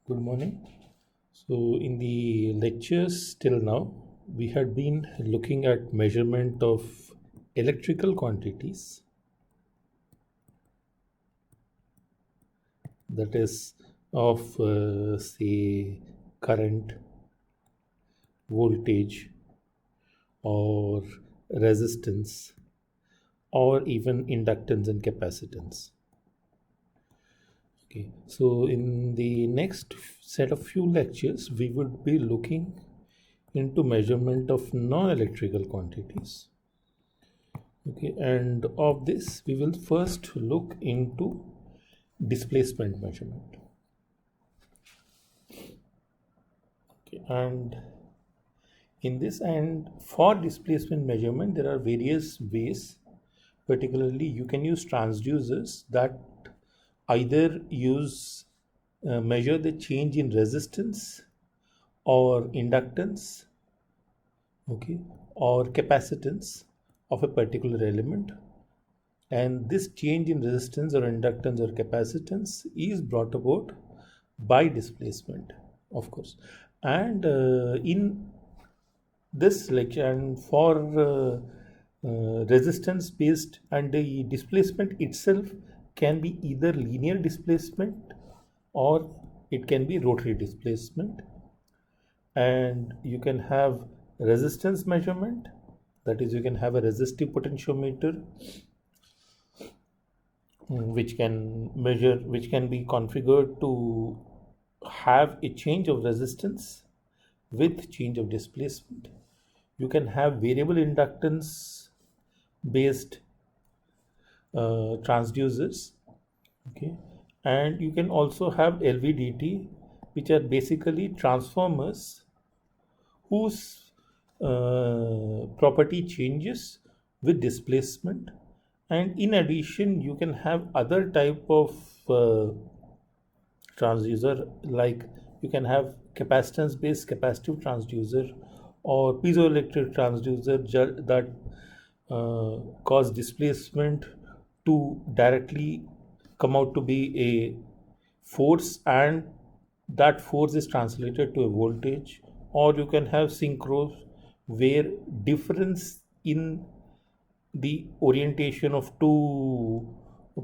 Good morning. So, in the lectures till now, we had been looking at measurement of electrical quantities, that is, of say current, voltage, or resistance, or even inductance and capacitance. Okay, so in the next set of few lectures, we would be looking into measurement of non-electrical quantities. Okay, and of this, we will first look into displacement measurement. Okay, and in this and for displacement measurement, there are various ways. Particularly, you can use transducers that either use measure the change in resistance or inductance, okay, or capacitance of a particular element, and this change in resistance or inductance or capacitance is brought about by displacement, of course. And in this lecture, and for resistance based, and the displacement itself can be either linear displacement or it can be rotary displacement, and you can have resistance measurement, that is, you can have a resistive potentiometer which can be configured to have a change of resistance with change of displacement. You can have variable inductance based transducers, okay, and you can also have LVDT, which are basically transformers whose property changes with displacement. And in addition, you can have other type of transducer, like you can have capacitance based capacitive transducer or piezoelectric transducer that cause displacement to directly come out to be a force, and that force is translated to a voltage. Or you can have synchros, where difference in the orientation of two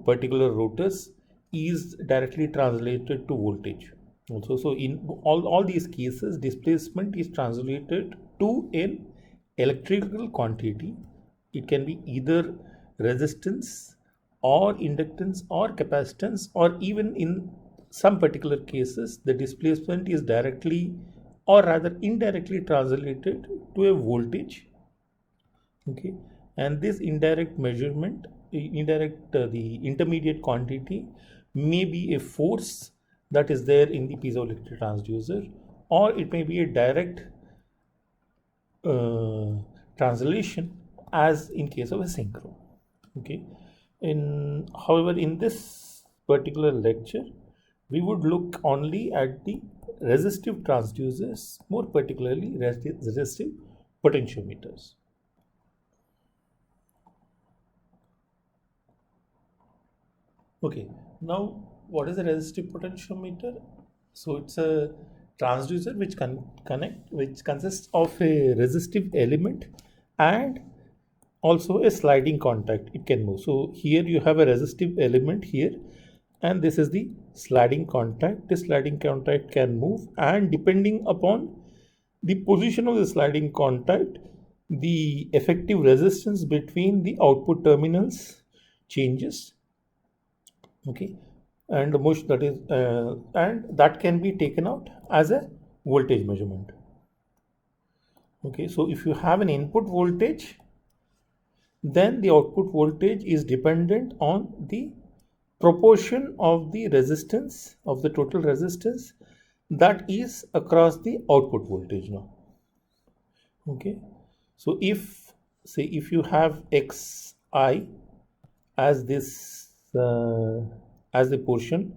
particular rotors is directly translated to voltage also. So in all these cases, displacement is translated to an electrical quantity. It can be either resistance or inductance or capacitance, or even in some particular cases the displacement is directly or rather indirectly translated to a voltage. Okay, and this indirect measurement, the intermediate quantity may be a force that is there in the piezoelectric transducer, or it may be a direct uh, translation, as in case of a synchro. Okay, in however, in this particular lecture, we would look only at the resistive transducers, more particularly resistive potentiometers. Okay, now what is a resistive potentiometer? So it's a transducer which consists of a resistive element and also a sliding contact. It can move. So here you have a resistive element here, and this is the sliding contact. This sliding contact can move, and depending upon the position of the sliding contact, the effective resistance between the output terminals changes. Okay, and the motion that is and that can be taken out as a voltage measurement. Okay, so if you have an input voltage, then the output voltage is dependent on the proportion of the resistance of the total resistance that is across the output voltage now. Okay, so if you have xi as this as the portion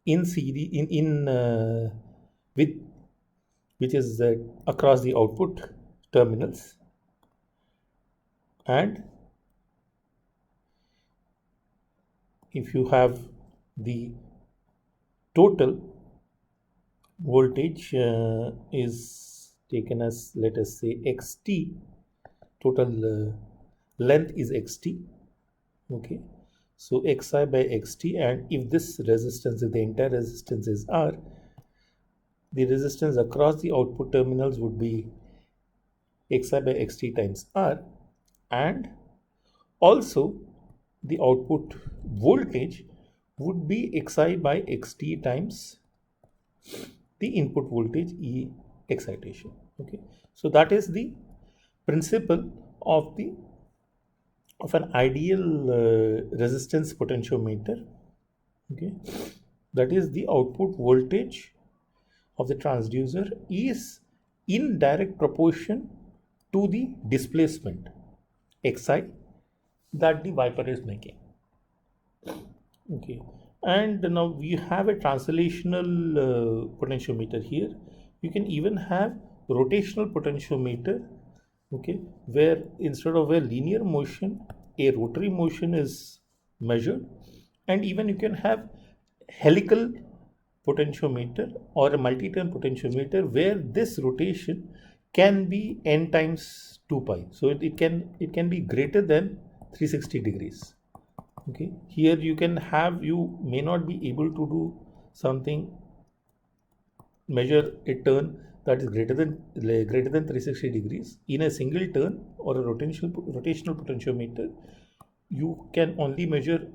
in CD in with which is across the output terminals, and if you have the total voltage is taken as, let us say, xt. Total length is xt. Okay, so xi by xt, and if this resistance, if the entire resistance is r, the resistance across the output terminals would be xi by xt times r, and also the output voltage would be xi by xt times the input voltage E excitation. Okay, so that is the principle of the of an ideal resistance potentiometer. Okay, that is, the output voltage of the transducer is in direct proportion to the displacement xi that the wiper is making. Okay, and now we have a translational potentiometer here. You can even have rotational potentiometer. Okay, where instead of a linear motion, a rotary motion is measured, and even you can have helical potentiometer or a multi-turn potentiometer where this rotation can be n times 2 pi. So it can be greater than 360 degrees. Okay, here you can have, you may not be able to do something, measure a turn that is greater than 360 degrees in a single turn, or a rotational potentiometer. You can only measure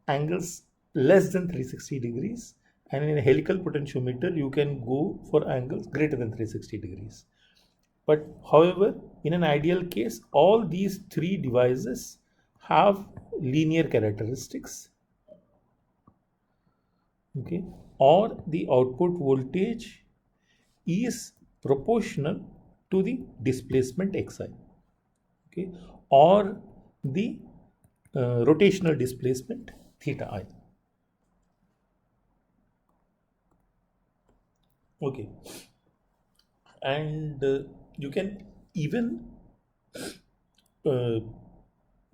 angles less than 360 degrees, and in a helical potentiometer you can go for angles greater than 360 degrees. But however, in an ideal case, all these three devices have linear characteristics. Okay, or the output voltage is proportional to the displacement xi. Okay, or the rotational displacement theta I. Okay, and you can even uh,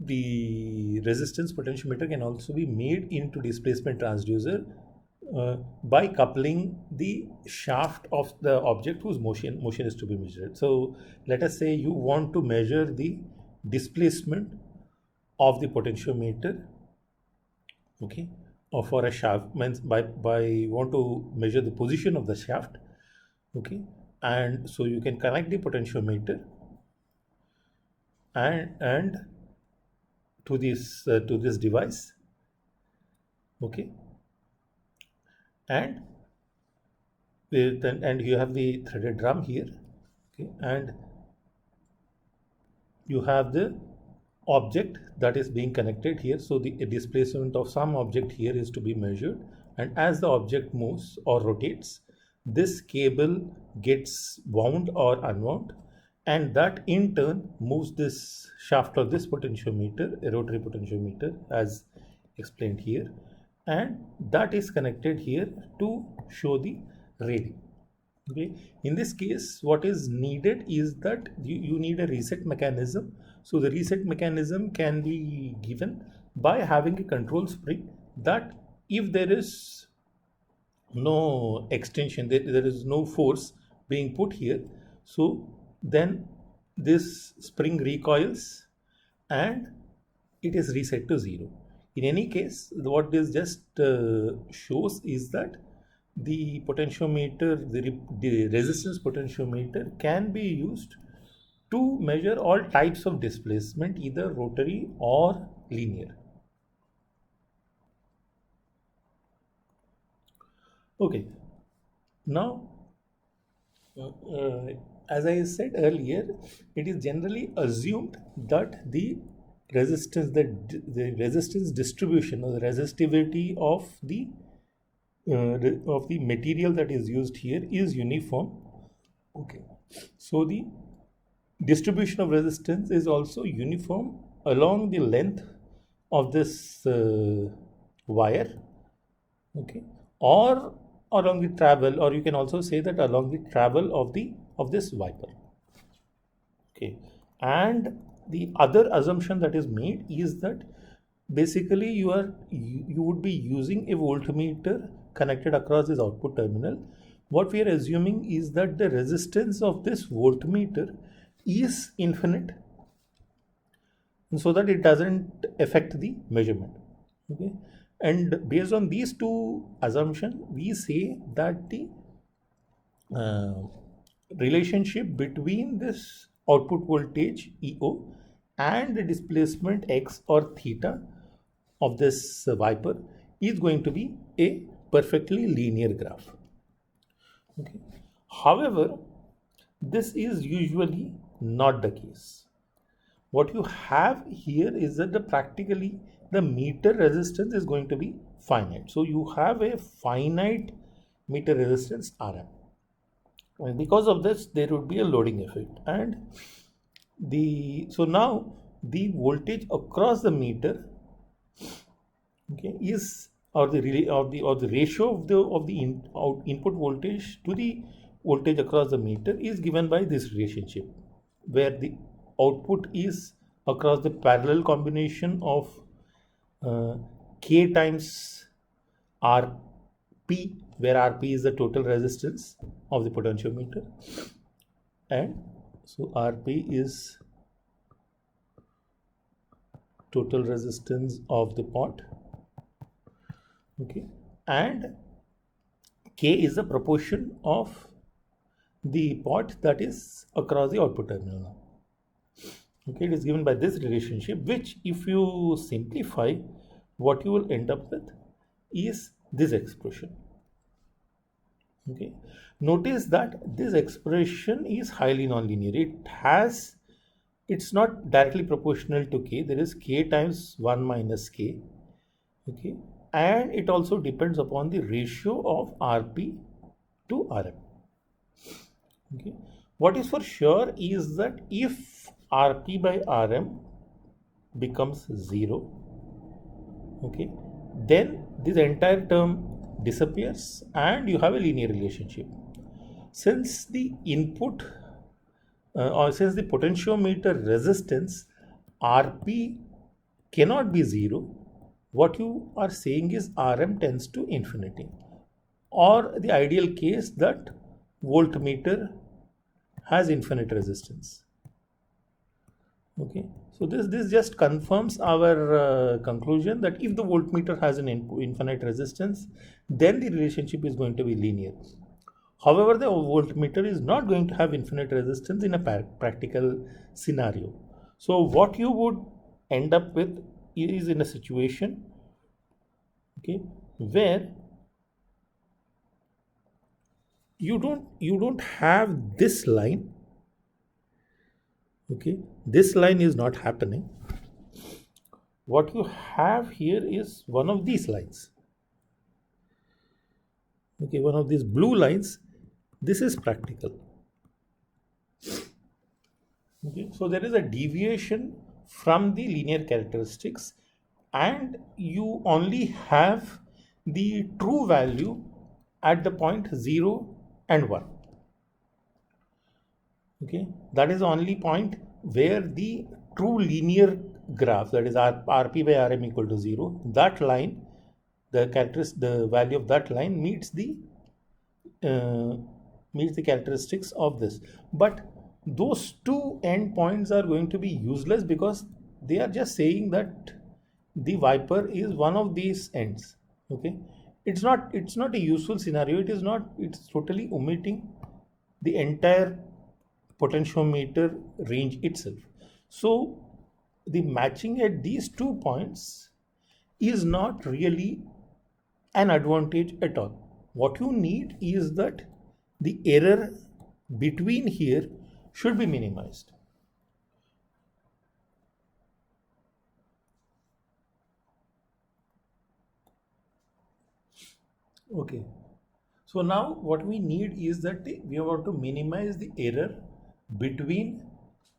the resistance potentiometer can also be made into displacement transducer by coupling the shaft of the object whose motion is to be measured. So let us say you want to measure the displacement of the potentiometer. Okay, or for a shaft, means by want to measure the position of the shaft. Okay, and so you can connect the potentiometer and to this device. Okay, and and you have the threaded drum here. Okay, and you have the object that is being connected here. So the displacement of some object here is to be measured, and as the object moves or rotates, this cable gets wound or unwound, and that in turn moves this shaft or this potentiometer, a rotary potentiometer as explained here, and that is connected here to show the reading. Okay, in this case what is needed is that you need a reset mechanism. So the reset mechanism can be given by having a control spring, that if there is no extension, there is no force being put here, so then this spring recoils and it is reset to 0. In any case, what this just shows is that the potentiometer, the resistance potentiometer can be used to measure all types of displacement, either rotary or linear. Okay, now as I said earlier, it is generally assumed that the resistance, the resistance distribution or the resistivity of the material that is used here is uniform. Okay, so the distribution of resistance is also uniform along the length of this wire. Okay, or along the travel, or you can also say that along the travel of this wiper. Okay, and the other assumption that is made is that basically you would be using a voltmeter connected across this output terminal, what we are assuming is that the resistance of this voltmeter is infinite, so that it doesn't affect the measurement. Okay, and based on these two assumptions, we say that the uh, relationship between this output voltage EO and the displacement x or theta of this Viper is going to be a perfectly linear graph. Okay. However, this is usually not the case. What you have here is that practically the meter resistance is going to be finite. So you have a finite meter resistance Rm. And because of this, there would be a loading effect. And now the voltage across the meter, okay, is or the ratio of the input voltage to the voltage across the meter is given by this relationship, where the output is across the parallel combination of uh, K times RP, where RP is the total resistance of the potentiometer, and so RP is total resistance of the pot. Okay, and K is the proportion of the pot that is across the output terminal. Okay, it is given by this relationship, which if you simplify, what you will end up with is this expression. Okay, notice that this expression is highly nonlinear. It's not directly proportional to K. There is K times 1 minus K. Okay, and it also depends upon the ratio of RP to RM. Okay, what is for sure is that if RP by RM becomes 0, okay, then this entire term disappears and you have a linear relationship. Since the input or since the potentiometer resistance RP cannot be 0, what you are saying is RM tends to infinity, or the ideal case that voltmeter has infinite resistance. Okay, so this just confirms our conclusion that if the voltmeter has an infinite resistance, then the relationship is going to be linear. However, the voltmeter is not going to have infinite resistance in a practical scenario. So what you would end up with is in a situation, okay, where you don't have this line. Okay, this line is not happening. What you have here is one of these lines. Okay, one of these blue lines. This is practical. Okay, so there is a deviation from the linear characteristics, and you only have the true value at the point 0 and 1. Okay, that is the only point where the true linear graph, that is RP by RM equal to 0, that line, the value of that line uh, meets the characteristics of this. But those two endpoints are going to be useless because they are just saying that the Viper is one of these ends. Okay, it's not a useful scenario. It's totally omitting the entire potentiometer range itself. So the matching at these 2 points is not really an advantage at all. What you need is that the error between here should be minimized. Okay. So now what we need is that we want to minimize the error between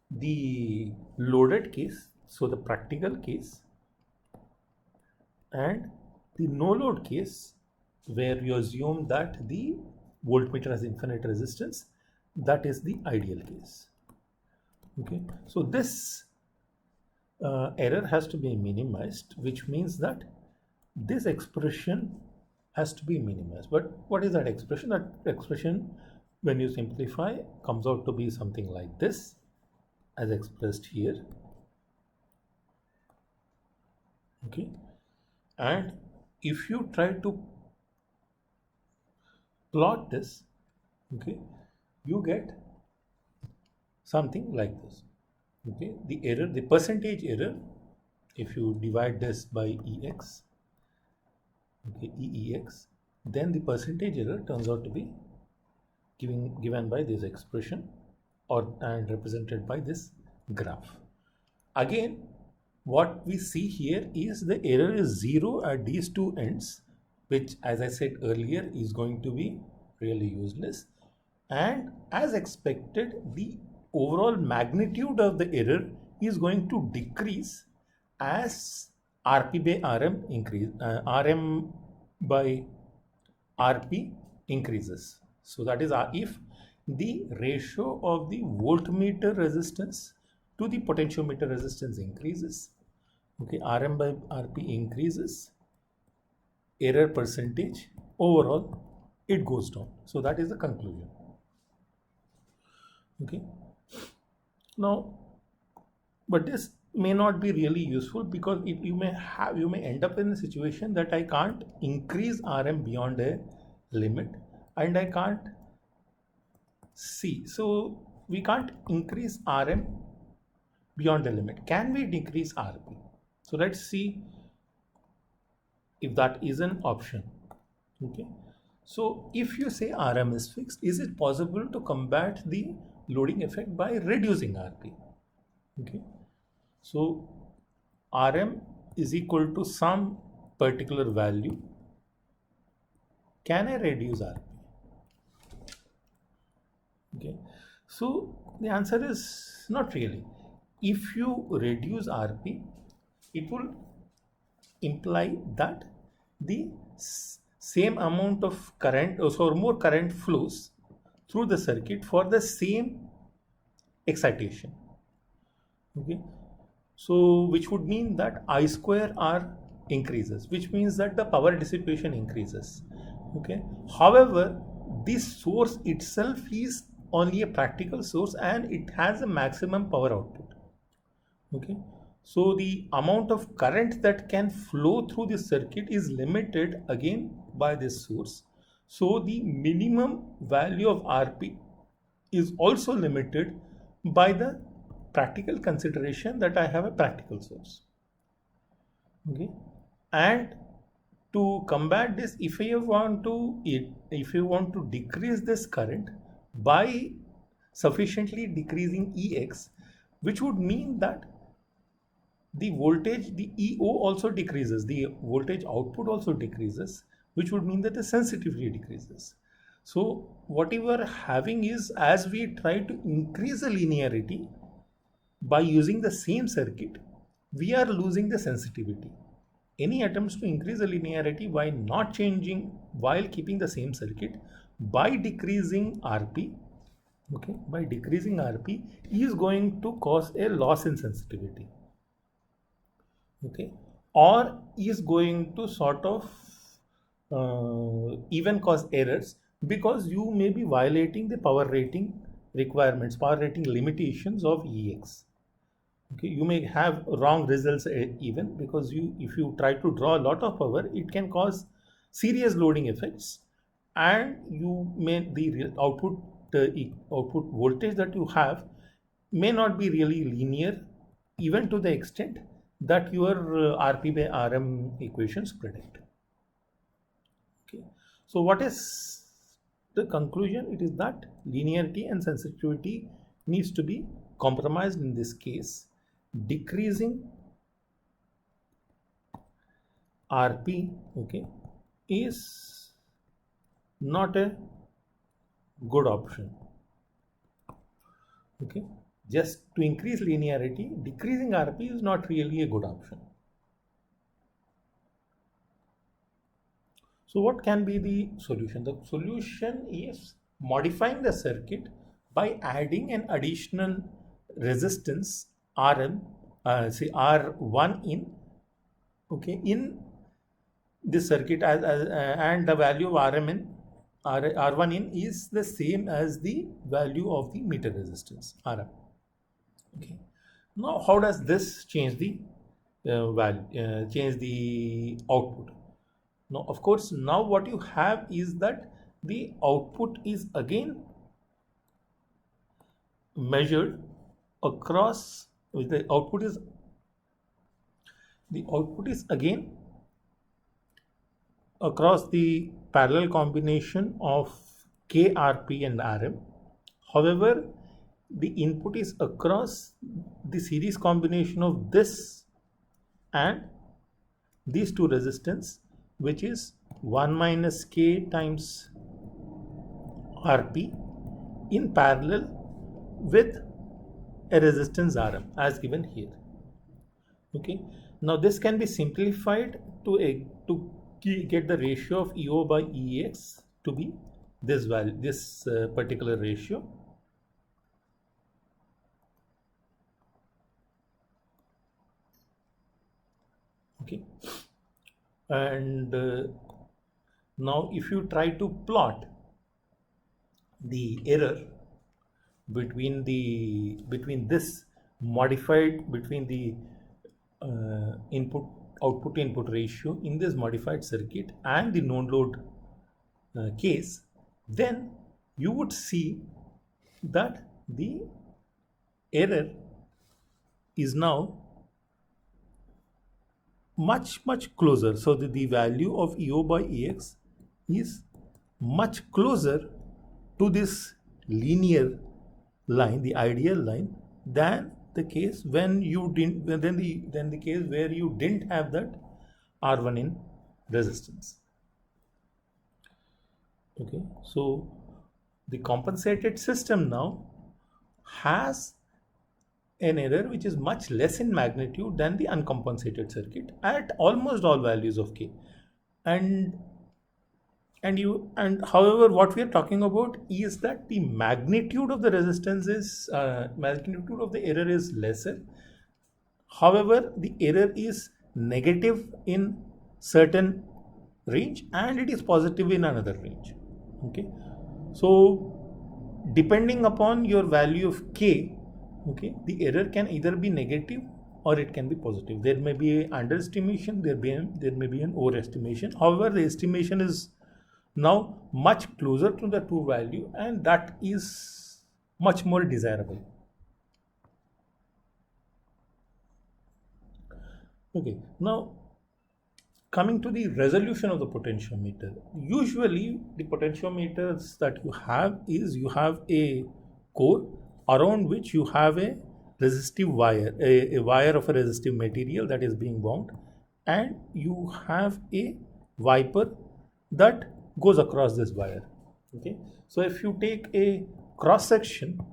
the loaded case, so the practical case, and the no load case, where you assume that the voltmeter has infinite resistance. That is the ideal case. Okay, so this error has to be minimized, which means that this expression has to be minimized. But what is that expression? That expression, when you simplify, comes out to be something like this, as expressed here. Okay, and if you try to plot this, okay, you get something like this. Okay, the error, the percentage error, if you divide this by ex, okay, eex, then the percentage error turns out to be given by this expression, or and represented by this graph. Again, what we see here is the error is 0 at these two ends, which, as I said earlier, is going to be really useless. And as expected, the overall magnitude of the error is going to decrease as RP by RM increase, RM by RP increases. So that is if the ratio of the voltmeter resistance to the potentiometer resistance increases, okay, RM by RP increases, error percentage overall it goes down. So that is the conclusion. Okay, now, but this may not be really useful, because you may end up in a situation that I can't increase RM beyond a limit, and I can't see. So we can't increase RM beyond the limit. Can we decrease RP? So let's see if that is an option. Okay. So if you say RM is fixed, is it possible to combat the loading effect by reducing RP? Okay. So RM is equal to some particular value. Can I reduce RP? Okay. So the answer is not really. If you reduce RP, it will imply that the same amount of current, or more current flows through the circuit for the same excitation. Okay, so which would mean that I square R increases, which means that the power dissipation increases. Okay, however, this source itself is only a practical source, and it has a maximum power output. Okay, so the amount of current that can flow through the circuit is limited again by this source. So the minimum value of RP is also limited by the practical consideration that I have a practical source. Okay, and to combat this, if you want to decrease this current by sufficiently decreasing Ex, which would mean that the voltage, the EO also decreases, the voltage output also decreases, which would mean that the sensitivity decreases. So what we are having is, as we try to increase the linearity by using the same circuit, we are losing the sensitivity. Any attempts to increase the linearity while keeping the same circuit, by decreasing RP, okay, by decreasing RP is going to cause a loss in sensitivity. Okay, or is going to sort of even cause errors, because you may be violating the power rating requirements, power rating limitations of Ex. Okay, you may have wrong results even, because if you try to draw a lot of power, it can cause serious loading effects, and you may the output output voltage that you have may not be really linear, even to the extent that your RP by RM equations predict. Okay, so what is the conclusion? It is that linearity and sensitivity needs to be compromised in this case. Decreasing RP, okay, is not a good option. Okay, just to increase linearity, decreasing RP is not really a good option. So what can be the solution? The solution is modifying the circuit by adding an additional resistance RM, say R1 in, okay, in this circuit and the value of R1 in is the same as the value of the meter resistance Rm. Okay. Now, how does this change the change the output? Now, of course, now what you have is that the output is again measured across. The output is again across the parallel combination of K, Rp and Rm. However, the input is across the series combination of this and these two resistance, which is 1 minus K times Rp in parallel with a resistance Rm as given here. Okay. Now this can be simplified to get the ratio of EO by EX to be this value, this particular ratio. Okay. And now if you try to plot the error between the input output ratio in this modified circuit and the no load case, then you would see that the error is now much closer. So the value of EO by EX is much closer to this linear line, the ideal line, than the case when you didn't, then the case where you didn't have that R1 in resistance. Okay, so the compensated system now has an error which is much less in magnitude than the uncompensated circuit at almost all values of K. And however, what we are talking about is that the magnitude of the resistance is magnitude of the error is lesser. However, the error is negative in certain range and it is positive in another range. Okay, so depending upon your value of K, okay, the error can either be negative or it can be positive. There may be an underestimation, there may be an overestimation. However, the estimation is now much closer to the true value and that is much more desirable. Okay, now coming to the resolution of the potentiometer. Usually the potentiometers that you have is you have a core around which you have a resistive wire, a wire of a resistive material that is being wound, and you have a wiper that goes across this wire. Okay, so if you take a cross-sectional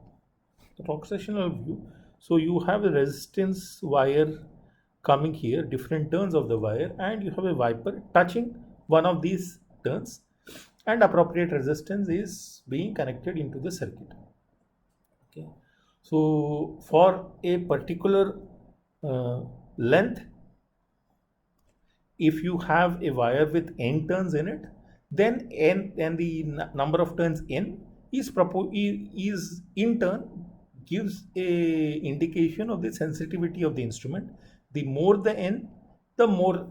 view, so you have a resistance wire coming here, different turns of the wire, and you have a wiper touching one of these turns, and appropriate resistance is being connected into the circuit. Okay, so for a particular length, if you have a wire with n turns in it, then n and the number of turns n is in turn gives a indication of the sensitivity of the instrument. The more the n, the more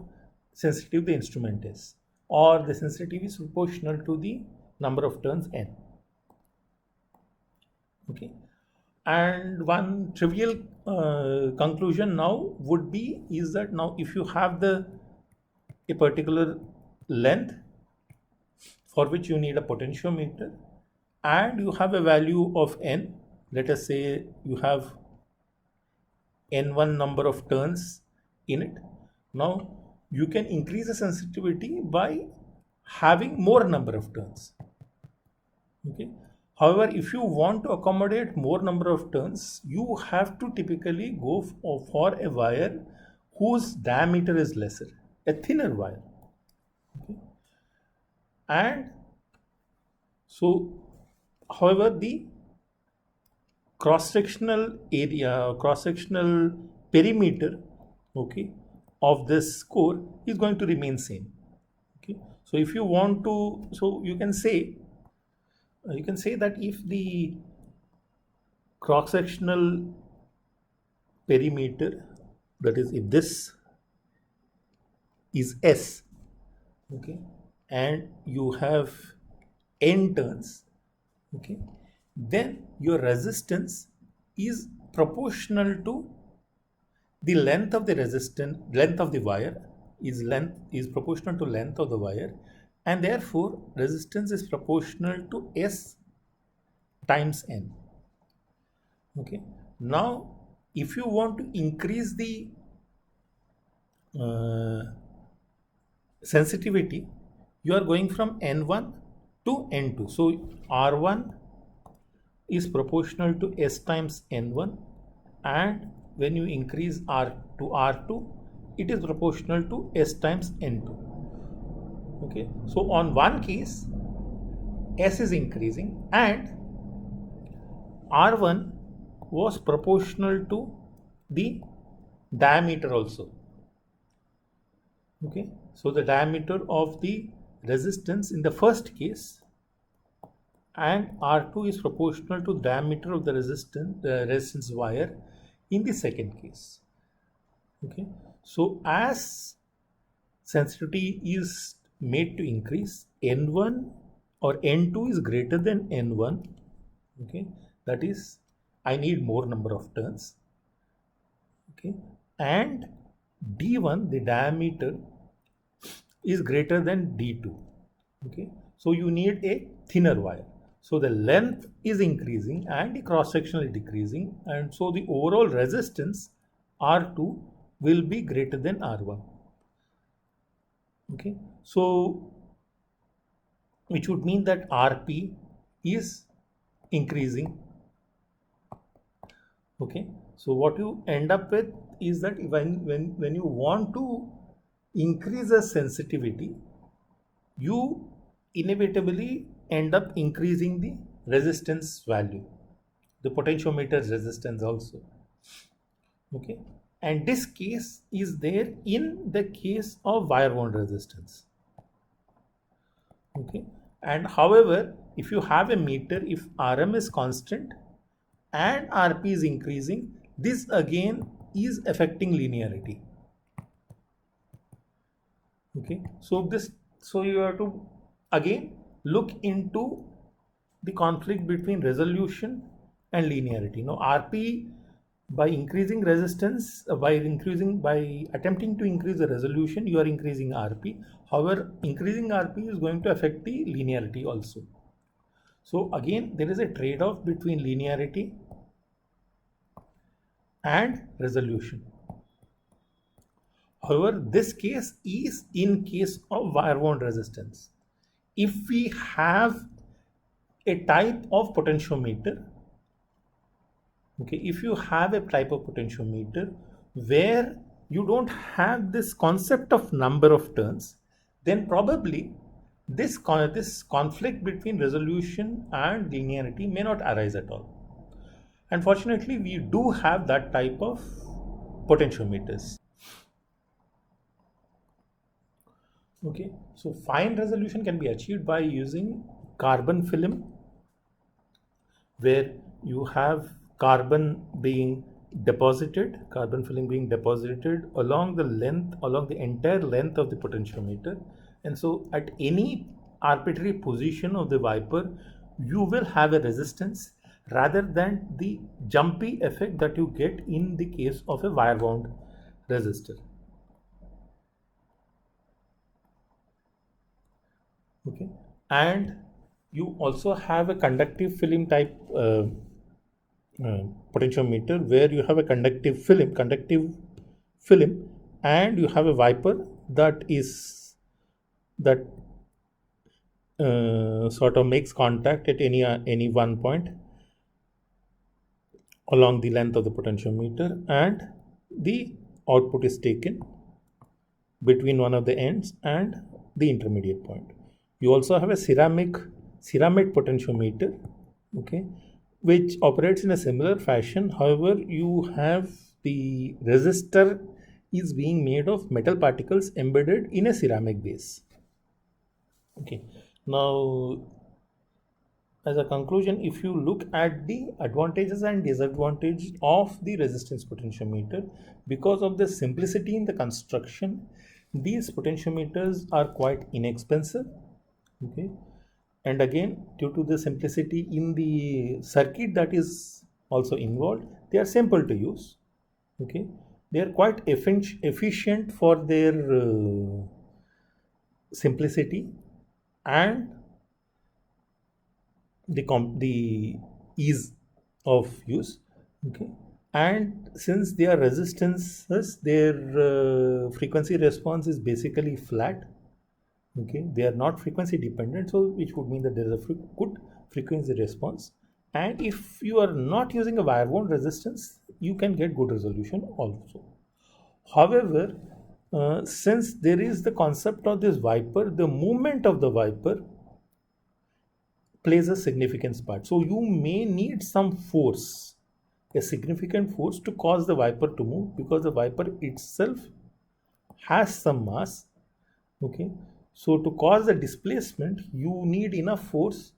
sensitive the instrument is, or the sensitivity is proportional to the number of turns n. Okay, and one trivial conclusion now would be is that now if you have a particular length for which you need a potentiometer and you have a value of n, let us say you have n1 number of turns in it. Now you can increase the sensitivity by having more number of turns. Okay, however, if you want to accommodate more number of turns, you have to typically go for a wire whose diameter is lesser, a thinner wire. Okay, and so however, the cross-sectional area, perimeter, okay, of this core is going to remain same. So if you want to, so you can say that if the cross-sectional perimeter, that is if this is S, okay, and you have n turns, okay, then your resistance is proportional to the length of the length of the wire is proportional to length of the wire, and therefore resistance is proportional to S times N. Okay. Now, if you want to increase the sensitivity, you are going from N1 to N2. So R1 is proportional to S times N1, and when you increase R to R2, it is proportional to S times N2. Okay, so on one case, S is increasing and R1 was proportional to the diameter also. Okay, so the diameter of the resistance in the first case, and R2 is proportional to diameter of the resistance wire in the second case. Okay, so as sensitivity is made to increase, N1 or N2 is greater than N1. Okay, that is, I need more number of turns. Okay, and D1, the diameter, is greater than D2. Okay, so you need a thinner wire. So the length is increasing and the cross section is decreasing, and so the overall resistance R2 will be greater than R1. Okay, so which would mean that RP is increasing. Okay, so what you end up with is that when you want to increase the sensitivity, you inevitably end up increasing the resistance value, the potentiometer's resistance also. Okay, and this case is there in the case of wire wound resistance. Okay, and however, if you have a meter, if Rm is constant and Rp is increasing, this again is affecting linearity. Okay, so you have to again look into the conflict between resolution and linearity. Now Rp, by increasing resistance, by attempting to increase the resolution, you are increasing Rp. However, increasing Rp is going to affect the linearity also. So again, there is a trade-off between linearity and resolution. However, this case is in case of wire wound resistance. If we have a type of potentiometer, okay, if you have a type of potentiometer where you don't have this concept of number of turns, then probably this conflict between resolution and linearity may not arise at all. Unfortunately, we do have that type of potentiometers. Okay, so fine resolution can be achieved by using carbon film, where you have carbon film being deposited along the entire length of the potentiometer, and so at any arbitrary position of the wiper, you will have a resistance rather than the jumpy effect that you get in the case of a wire wound resistor. Okay, and you also have a conductive film type potentiometer, where you have a conductive film, and you have a wiper that sort of makes contact at any one point along the length of the potentiometer, and the output is taken between one of the ends and the intermediate point. You also have a ceramic potentiometer, okay, which operates in a similar fashion. However, you have the resistor is being made of metal particles embedded in a ceramic base. Okay. Now, as a conclusion, if you look at the advantages and disadvantages of the resistance potentiometer, because of the simplicity in the construction, these potentiometers are quite inexpensive. Okay. And again, due to the simplicity in the circuit that is also involved, they are simple to use. Okay. They are quite efficient for their simplicity and the ease of use. Okay. And since they are resistances, their frequency response is basically flat. Okay, they are not frequency dependent, so which would mean that there is a good frequency response. And if you are not using a wire wound resistance, you can get good resolution also. However, since there is the concept of this viper, the movement of the viper plays a significant part. So you may need some force, a significant force to cause the viper to move, because the viper itself has some mass. Okay. So to cause the displacement, you need enough force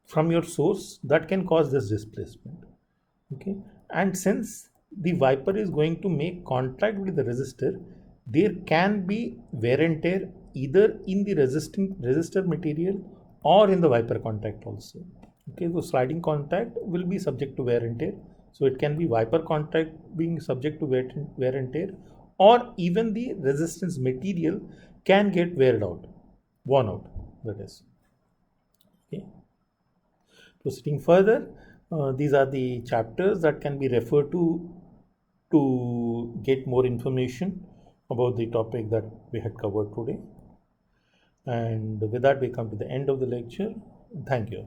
from your source that can cause this displacement. Okay. And since the viper is going to make contact with the resistor, there can be wear and tear either in the resistor material or in the viper contact also. Okay, so sliding contact will be subject to wear and tear. So it can be viper contact being subject to wear and tear, or even the resistance material can get worn out. That is. Okay. Proceeding further, these are the chapters that can be referred to get more information about the topic that we had covered today. And with that, we come to the end of the lecture. Thank you.